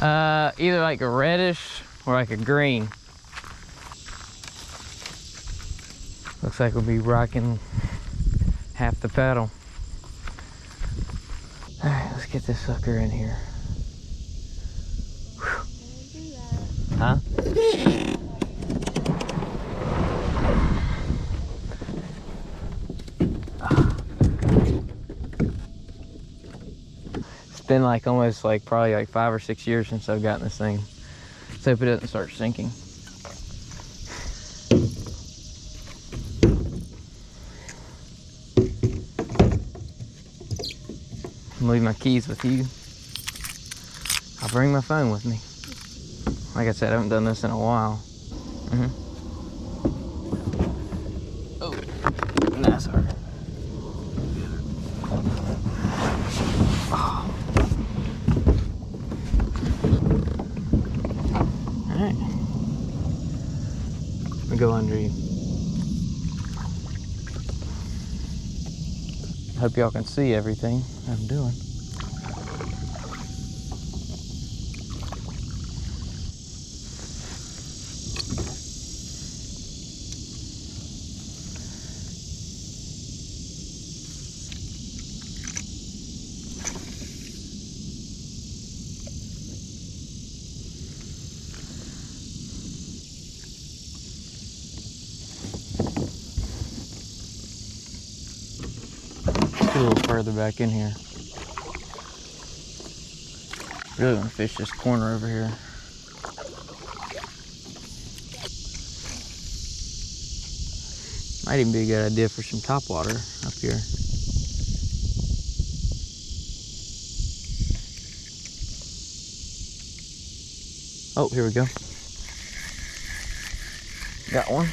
Either like a reddish or like a green. Looks like we'll be rocking half the paddle. All right, let's get this sucker in here. Whew. Huh? It's been like almost like probably like 5 or 6 years since I've gotten this thing. Let's hope it doesn't start sinking. I'm gonna leave my keys with you. I'll bring my phone with me. Like I said, I haven't done this in a while. Oh, nice hard. Oh. All right. Let me go under you. Hope y'all can see everything I'm doing. A little further back in here. Really want to fish this corner over here. Might even be a good idea for some topwater up here. Oh, here we go. Got one.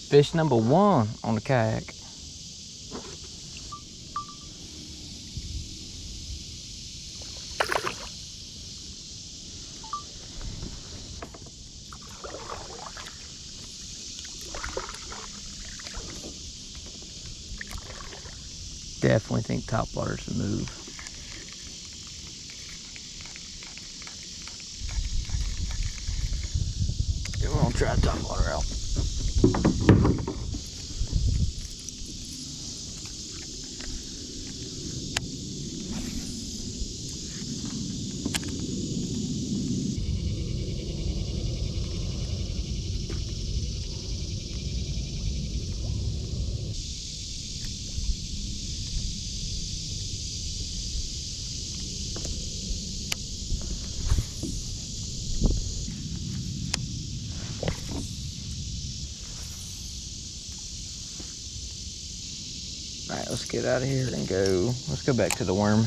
Fish number 1 on the kayak. Definitely think topwater's the move. Yeah, we're gonna try topwater out. All right, let's get out of here and go. Let's go back to the worm.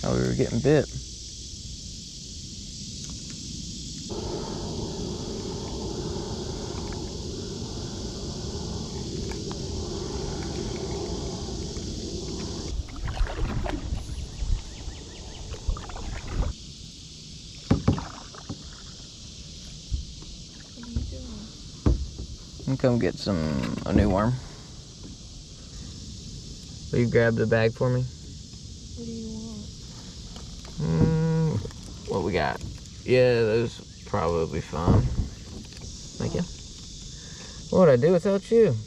Oh, we were getting bit. And come get a new worm. Will you grab the bag for me? What do you want? What we got? Yeah, those probably be fine. Thank you. What would I do without you? I'm gonna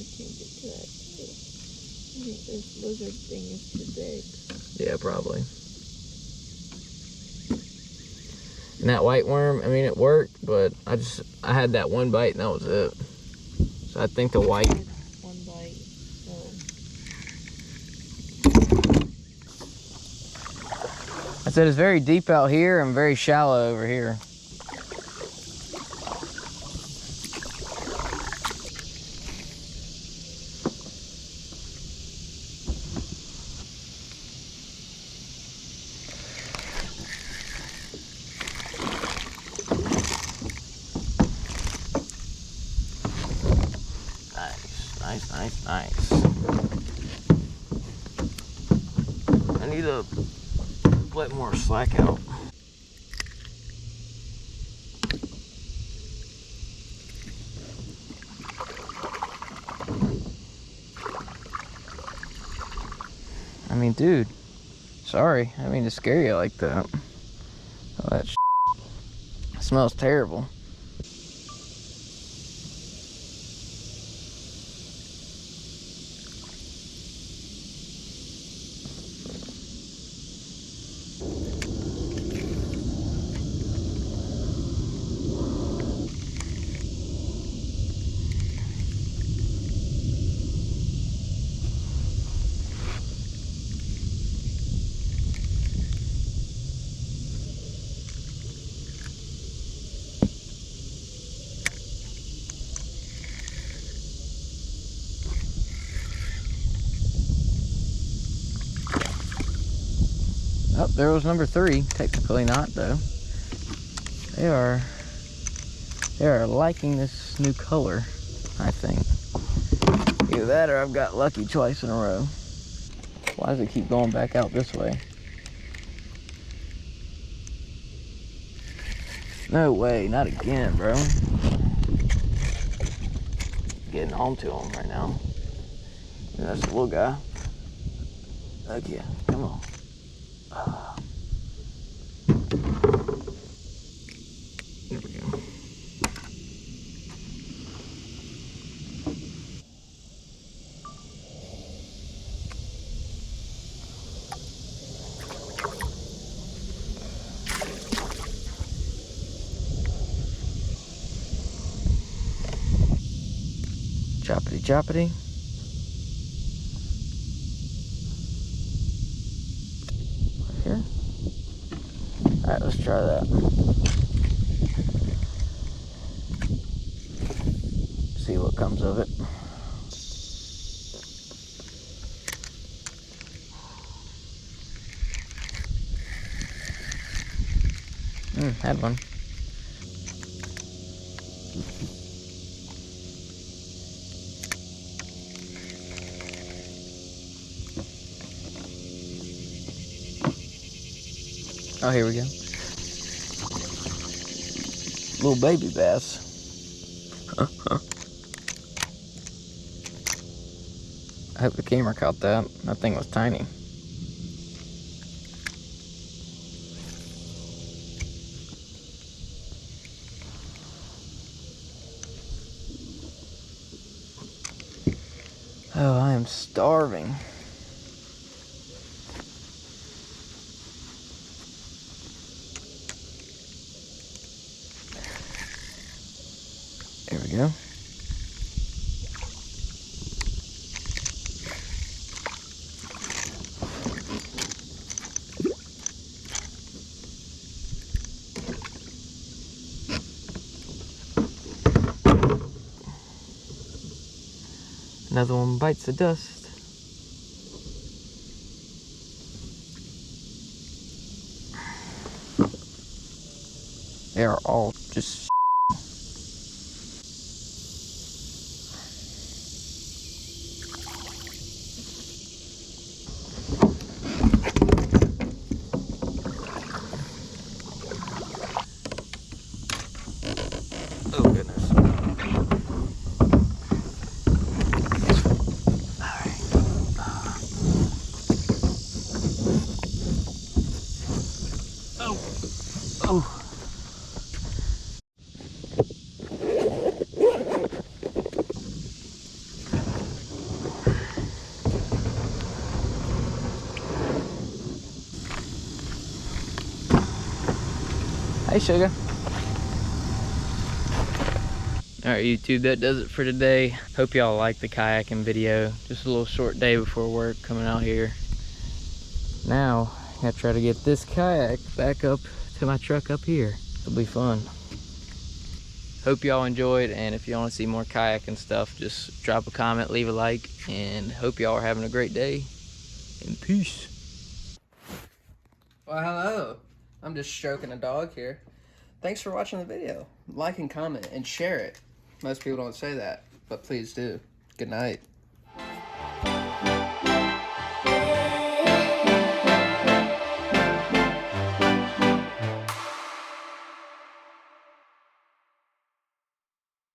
change it to that too. I think this lizard thing is too big. Yeah, probably. And that white worm, I mean, it worked, but I had that one bite and that was it. So I think the white. One bite, so. I said it's very deep out here and very shallow over here. Nice, nice, nice. I need to let more slack out. I mean, dude, sorry. I mean to scare you like that. Oh, that smells terrible. Oh, there was number 3. Technically not, though. They are liking this new color, I think. Either that or I've got lucky twice in a row. Why does it keep going back out this way? No way, not again, bro. Getting home to him right now. And that's the little guy. Okay, come on. There we go. Choppity choppity. Here. Alright, let's try that. See what comes of it. Had one. Oh, here we go. Little baby bass. I hope the camera caught that. That thing was tiny. Oh, I am starving. There we go. Another one bites the dust. They are all just oh goodness. Oh. Hey, sugar. Alright, YouTube, that does it for today. Hope y'all liked the kayaking video. Just a little short day before work coming out here. Now, I gotta try to get this kayak back up to my truck up here. It'll be fun. Hope y'all enjoyed, and if you want to see more kayaking stuff, just drop a comment, leave a like, and hope y'all are having a great day. And peace. Well, hello. I'm just stroking a dog here. Thanks for watching the video. Like and comment and share it. Most people don't say that, but please do. Good night.